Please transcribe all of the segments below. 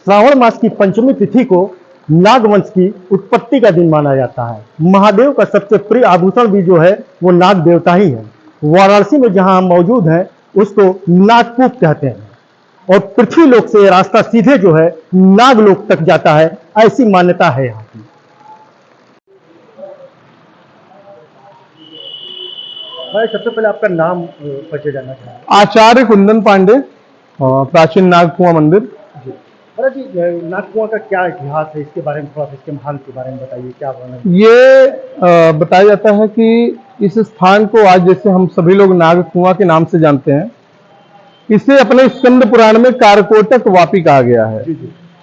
श्रावण मास की पंचमी तिथि को नागवंश की उत्पत्ति का दिन माना जाता है। महादेव का सबसे प्रिय आभूषण भी जो है वो नाग देवता ही है। वाराणसी में जहां हम मौजूद हैं उसको नागकूप कहते हैं और पृथ्वी लोक से रास्ता सीधे जो है नागलोक तक जाता है, ऐसी मान्यता है यहाँ की। भाई सबसे पहले आपका नाम परिचय जानना चाहूँगा। आचार्य कुंदन पांडे, प्राचीन नागकुआं मंदिर। जी, नागकुआं का क्या इतिहास है, इसके बारे में थोड़ा सा, इसके महान के बारे में बताइए, क्या वर्णन। ये बताया जाता है कि इस स्थान को आज जैसे हम सभी लोग नागकुआं के नाम से जानते हैं, इसे अपने स्कंद पुराण में कारकोटक वापी कहा गया है।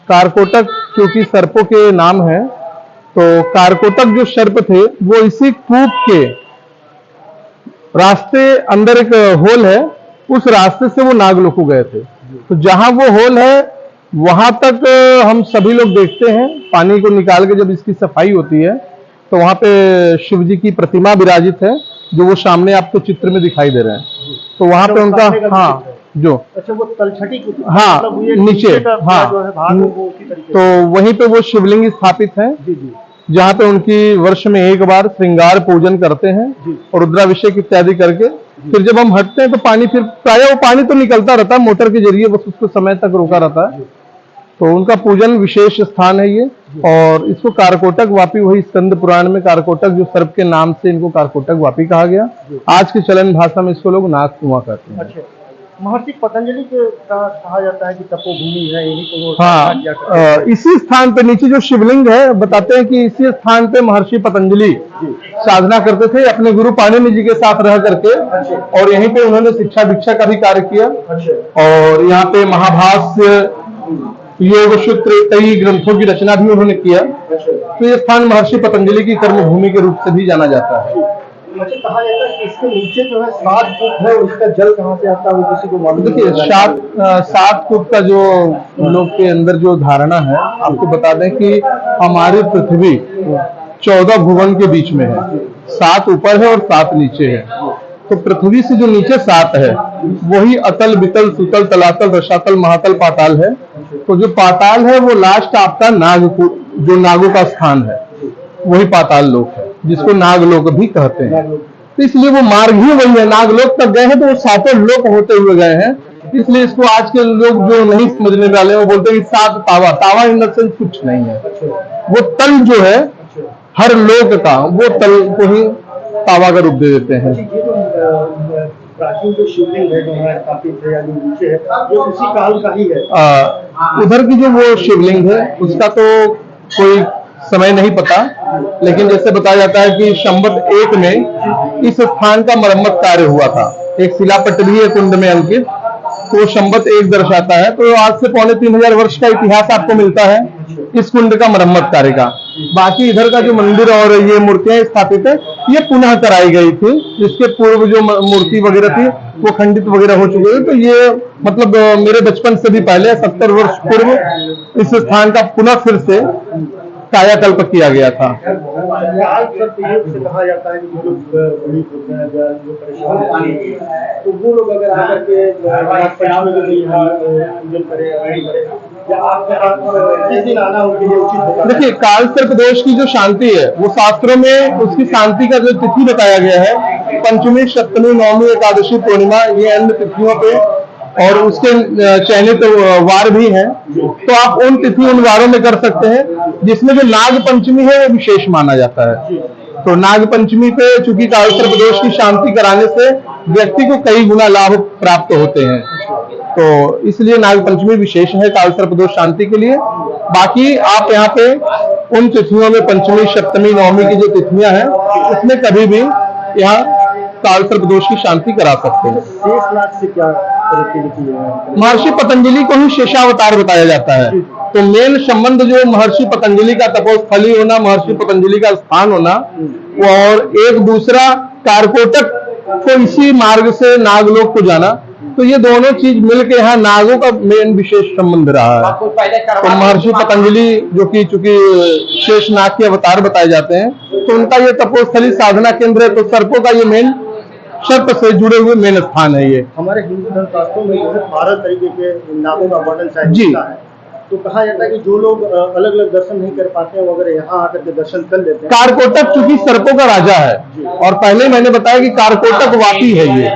कारकोटक क्योंकि सर्पों के नाम है, तो कारकोटक जो सर्प थे वो इसी कूप के रास्ते अंदर एक होल है, उस रास्ते से वो नागलोक को गए थे। तो जहां वो होल है वहां तक हम सभी लोग देखते हैं। पानी को निकाल के जब इसकी सफाई होती है तो वहां पे शिव जी की प्रतिमा विराजित है, जो वो सामने आपको चित्र में दिखाई दे रहे हैं। तो वहां पे उनका जो अच्छा वो तलछटी मतलब नीचे तो वहीं पे वो शिवलिंग स्थापित है, जहाँ पे उनकी वर्ष में एक बार श्रृंगार पूजन करते हैं और रुद्राभिषेक इत्यादि करके फिर जब हम हटते हैं तो पानी फिर प्राय वो पानी तो निकलता रहता है मोटर के जरिए, बस उसको समय तक रोका रहता है। तो उनका पूजन विशेष स्थान है ये। और इसको कारकोटक वापी, वही स्कंद पुराण में कारकोटक जो सर्प के नाम से इनको कारकोटक वापी कहा गया। आज के चलन भाषा में इसको लोग नागकुआं कहते हैं। अच्छा, महर्षि पतंजलि के कहा जाता है कि तपोभूमि है, यही को हाँ, इसी स्थान पे नीचे जो शिवलिंग है बताते हैं कि इसी स्थान पे महर्षि पतंजलि साधना करते थे अपने गुरु पाणिनि जी के साथ रह करके। और यहीं पे उन्होंने शिक्षा दीक्षा का भी कार्य किया। और यहाँ पे महाभाष्य, योग सूत्र, कई ग्रंथों की रचना भी उन्होंने किया। तो ये स्थान महर्षि पतंजलि की कर्मभूमि के रूप से भी जाना जाता है। कहा जाता है कि इसके नीचे जो है 7 कूप है, उसका जल कहाँ से आता है वो किसी को मालूम। देखिए 7 कूप का जो लोग के अंदर जो धारणा है, आपको बता दें कि हमारी पृथ्वी 14 भुवन के बीच में है, 7 ऊपर है और 7 नीचे है। तो पृथ्वी से जो नीचे 7 है वही अतल, वितल, सुतल, तलातल, रसातल, महातल, पाताल है। तो जो पाताल है वो लास्ट आपका नागकूप, जो नागों का स्थान है, वही पाताल लोक है, जिसको नागलोक भी कहते हैं। तो इसलिए वो मार्ग ही वही है, नागलोक तक गए हैं तो वो 7 लोक होते हुए गए हैं। इसलिए इसको आज के लोग जो नहीं समझने वाले वो बोलते हैं कि 7 तावा। तावा इन द सेंस कुछ नहीं है, वो तल जो है हर लोक का, वो तल को ही तावा का रूप दे देते हैं। प्राचीन जो शिवलिंग है, जो हमारे स्थापित है या जो नीचे है, जो उसी काल का ही है। उधर की जो वो शिवलिंग है उसका तो कोई समय नहीं पता, लेकिन जैसे बताया जाता है कि संवत 1 में इस स्थान का मरम्मत कार्य हुआ था। एक शिलापट भी है कुंड में अंकित, तो संवत 1 दर्शाता है। तो आज से 2500 वर्ष का इतिहास आपको मिलता है इस कुंड का मरम्मत कार्य का। बाकी इधर का जो मंदिर और ये मूर्तियां स्थापित है ये पुनः कराई गई थी। इसके पूर्व जो मूर्ति वगैरह थी वो खंडित वगैरह हो चुके हैं। तो ये मतलब मेरे बचपन से भी पहले 70 वर्ष पूर्व इस स्थान का पुनः फिर से कायाकल्प किया गया था। कहा जाता है कि जो परेशान तो वो लोग अगर आकर के देखिए काल सर्प दोष की जो शांति है वो शास्त्रों में उसकी शांति का जो तिथि बताया गया है, पंचमी, सप्तमी, नवमी, एकादशी, पूर्णिमा, ये अन्य तिथियों पे और उसके चयनित वार भी हैं। तो आप उन तिथि उन वारों में कर सकते हैं जिसमें जो नाग पंचमी है वो विशेष माना जाता है। तो नाग पंचमी पे चूंकि काल सर्प दोष की शांति कराने से व्यक्ति को कई गुना लाभ प्राप्त होते हैं, तो इसलिए नाग पंचमी विशेष है काल सर्प दोष शांति के लिए। बाकी आप यहाँ पे उन तिथियों में पंचमी, सप्तमी, नवमी की जो तिथियां हैं उसमें कभी भी यहाँ काल सर्प दोष की शांति करा सकते हैं। शेषनाग से क्या महर्षि पतंजलि को ही शेषावतार बताया जाता है। तो मेन संबंध जो महर्षि पतंजलि का तपोस्थली होना, महर्षि पतंजलि का स्थान होना और एक दूसरा कारकोटक को इसी मार्ग से नागलोक को जाना, तो ये दोनों चीज मिलकर यहाँ नागों का मेन विशेष संबंध रहा है। तो महर्षि पतंजलि जो कि चूंकि शेषनाग के अवतार बताए जाते हैं, तो उनका ये तपोस्थली साधना केंद्र है। तो सर्पों का ये मेन सर्प से जुड़े हुए मेन स्थान है। ये हमारे हिंदू धर्म शास्त्रों में जो है 12 तरीके के नागों का वर्णन जी है। तो कहा जाता है कि जो लोग अलग अलग दर्शन नहीं कर पाते हैं वो अगर यहाँ आकर के दर्शन कर लेते हैं। कारकोटक चूंकि सर्पों का राजा है और पहले मैंने बताया कि कारकोटक वापी है ये,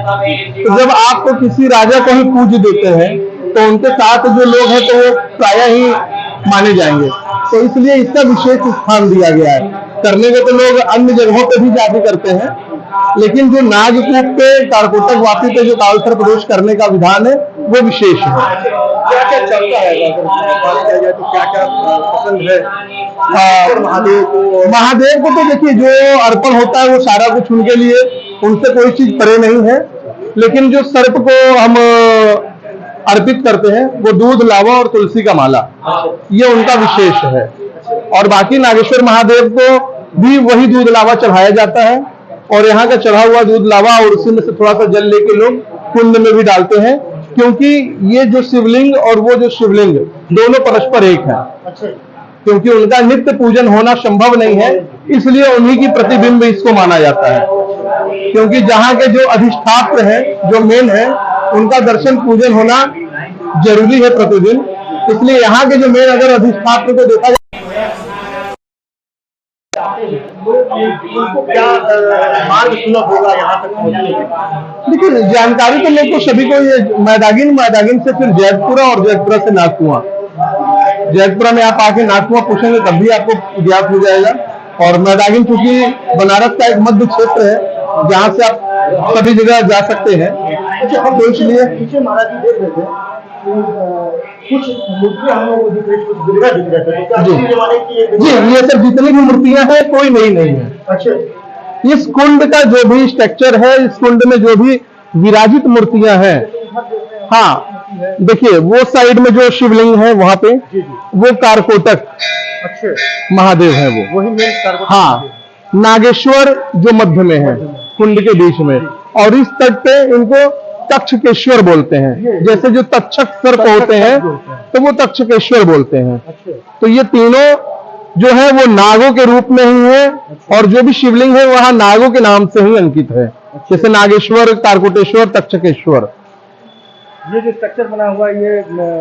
तो जब आप तो किसी राजा को ही पूज देते हैं तो उनके साथ जो लोग हैं तो वो प्रायः ही माने जाएंगे, तो इसलिए इसका विशेष स्थान दिया गया है। करने के तो लोग अन्य जगहों पे भी जाके करते हैं, लेकिन जो नागकूप पे कारकोटक वापी पे जो कालसर्प प्रवेश करने का विधान है वो विशेष है। क्या क्या चलता है अगर बात किया जाए तो क्या क्या पसंद है महादेव को? महादेव को तो देखिए जो अर्पण होता है वो सारा कुछ उनके लिए, उनसे कोई चीज परे नहीं है, लेकिन जो सर्प को हम अर्पित करते हैं वो दूध, लावा और तुलसी का माला, ये उनका विशेष है। और बाकी नागेश्वर महादेव को भी वही दूध लावा चढ़ाया जाता है और यहाँ का चढ़ा हुआ दूध लावा और उसी में से थोड़ा सा जल लेके लोग कुंड में भी डालते हैं, क्योंकि ये जो शिवलिंग और वो जो शिवलिंग दोनों परस्पर एक है, क्योंकि उनका नित्य पूजन होना संभव नहीं है, इसलिए उन्हीं की प्रतिबिंब इसको माना जाता है। क्योंकि जहाँ के जो अधिष्ठात्र है, जो मेन है, उनका दर्शन पूजन होना जरूरी है प्रतिदिन, इसलिए यहाँ के जो मेन अगर अधिष्ठात्र को देखा जाए उनको क्या मार्ग सुलभ होगा यहाँ तक पहुँचने के? देखिए जानकारी तो लोग को सभी को ये मैदागिन से फिर जैतपुरा और जैतपुरा से नागकुआं, जैतपुरा में आप आके नागकुआं पूछेंगे तब भी आपको ज्ञात हो जाएगा। और मैदागिन चूंकि बनारस का एक मध्य क्षेत्र है जहाँ से आप सभी जगह जा सकते हैं, तो इसलिए पीछे महाराज जी देख रहे थे कुछ मूर्तियां हम लोगों को दिख रही, कुछ दुर्गा दिख रहे थे, तो क्या जी। इसी जमाने की जी, ये सब जितनी भी मूर्तियां हैं कोई नई नहीं है। अच्छा, इस कुंड का जो भी स्ट्रक्चर है, इस कुंड में जो भी विराजित मूर्तियां हैं, हाँ देखिए वो साइड में जो शिवलिंग है वहां पे वो कारकोटक अच्छा महादेव है, वो वही मेन कारकोटक। हाँ, नागेश्वर जो मध्य में है कुंड के बीच में, और इस तट पे इनको तक्षकेश्वर बोलते हैं। जैसे जो तक्षक सर्प होते हैं तो वो तक्षकेश्वर बोलते हैं। तो ये तीनों जो है वो नागों के रूप में ही है, और जो भी शिवलिंग है वहां नागों के नाम से ही अंकित है, जैसे नागेश्वर, कारकोटेश्वर, तक्षकेश्वर। ये जो स्ट्रक्चर बना हुआ है ये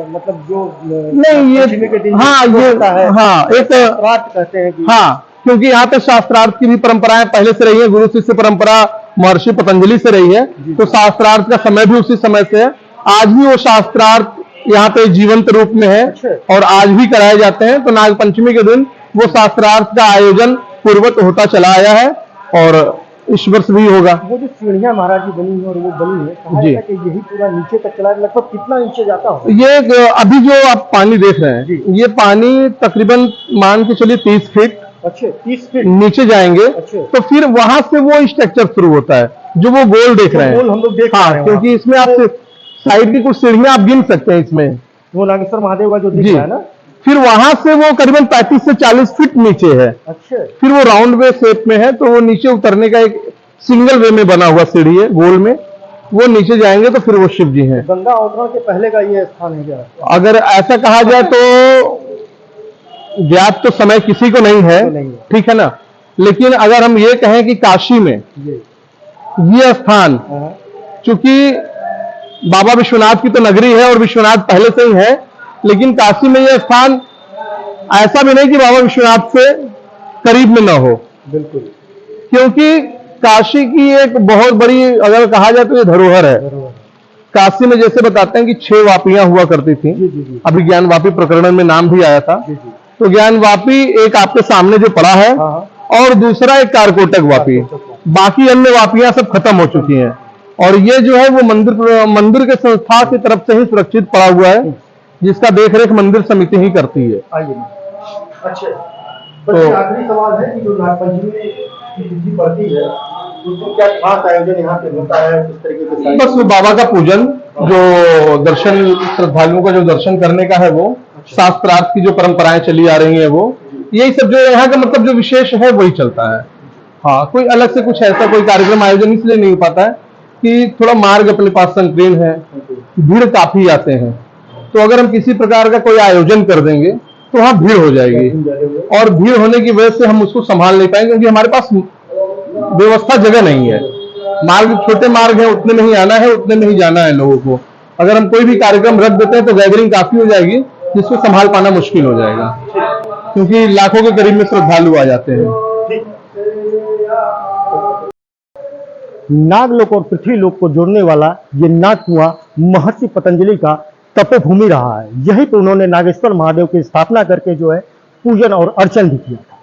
मतलब जो नहीं ये हाँ ये हाँ एक कहते हैं कि हाँ, क्योंकि यहाँ पे शास्त्रार्थ की भी परंपराएं पहले से रही है, गुरु शिष्य परंपरा महर्षि पतंजलि से रही है, तो शास्त्रार्थ का समय भी उसी समय से है। आज भी वो शास्त्रार्थ यहाँ पे जीवंत रूप में है और आज भी कराए जाते हैं। तो नाग पंचमी के दिन वो शास्त्रार्थ का आयोजन पूर्वत होता चला आया है और इस वर्ष भी होगा। वो जो सीढ़ियां महाराज जी बनी है और वो बनी है, कहा जी, जाता है कि यही पूरा नीचे तक चला है, लगभग कितना नीचे जाता हो? ये अभी जो आप पानी देख रहे हैं, ये पानी तकरीबन मान के चलिए 30 फीट अच्छे 30 फीट नीचे जाएंगे, तो फिर वहां से वो स्ट्रक्चर शुरू होता है जो वो गोल देख रहे हैं। गोल हम लोग देख रहे हैं, क्योंकि इसमें आप साइड की कुछ सीढ़ियां आप गिन सकते हैं इसमें, वो नागेश्वर महादेव का जो दिख रहा है ना, फिर वहां से वो करीबन 35 से 40 फीट नीचे है। अच्छा, फिर वो राउंड वे शेप में है, तो वो नीचे उतरने का एक सिंगल वे में बना हुआ सीढ़ी है गोल में, वो नीचे जाएंगे तो फिर वो शिव जी हैं। गंगा अवतरण के पहले का ये स्थान है क्या? अगर ऐसा कहा जाए तो ज्ञात तो समय किसी को नहीं है, ठीक है ना, लेकिन अगर हम ये कहें कि काशी में ये स्थान, चूंकि बाबा विश्वनाथ की तो नगरी है और विश्वनाथ पहले से ही है, लेकिन काशी में यह स्थान ऐसा भी नहीं कि बाबा विश्वनाथ से करीब में ना हो। बिल्कुल, क्योंकि काशी की एक बहुत बड़ी अगर कहा जाए तो ये धरोहर है। काशी में जैसे बताते हैं कि 6 वापियां हुआ करती थी, अभी ज्ञान वापी प्रकरण में नाम भी आया था, तो ज्ञान वापी एक आपके सामने जो पड़ा है और दूसरा एक कारकोटक वापी, बाकी अन्य वापियां सब खत्म हो चुकी हैं। और ये जो है वो मंदिर के संस्था की तरफ से ही सुरक्षित पड़ा हुआ है, जिसका देखरेख मंदिर समिति ही करती है। अच्छा, तो आखिरी सवाल है कि जो नागपंचमी की तिथि पड़ती है उसको क्या खास आयोजन यहाँ पे होता है, किस तरीके से? बस वो बाबा का पूजन, जो दर्शन श्रद्धालुओं का जो दर्शन करने का है, वो शास्त्रार्थ की जो परंपराएं चली आ रही हैं, वो यही सब जो यहाँ का मतलब जो विशेष है वही चलता है। हाँ, कोई अलग से कुछ ऐसा कोई कार्यक्रम आयोजन इसलिए नहीं हो पाता है कि थोड़ा मार्ग अपने पास संकीर्ण है, भीड़ काफी आते हैं, तो अगर हम किसी प्रकार का कोई आयोजन कर देंगे तो वहाँ भीड़ हो जाएगी, और भीड़ होने की वजह से हम उसको संभाल नहीं पाएंगे, क्योंकि हमारे पास व्यवस्था जगह नहीं है। मार्ग छोटे मार्ग है, उतने में ही आना है, उतने में ही जाना है लोगों को। अगर हम कोई भी कार्यक्रम रख देते हैं तो गैदरिंग काफी हो जाएगी, जिसको संभाल पाना मुश्किल हो जाएगा, क्योंकि लाखों के करीब में श्रद्धालु आ जाते हैं। नागलोक और पृथ्वीलोक को जोड़ने वाला ये नाग कुआं महर्षि पतंजलि का तपोभूमि रहा है। यही तो उन्होंने नागेश्वर महादेव की स्थापना करके जो है पूजन और अर्चन भी किया था।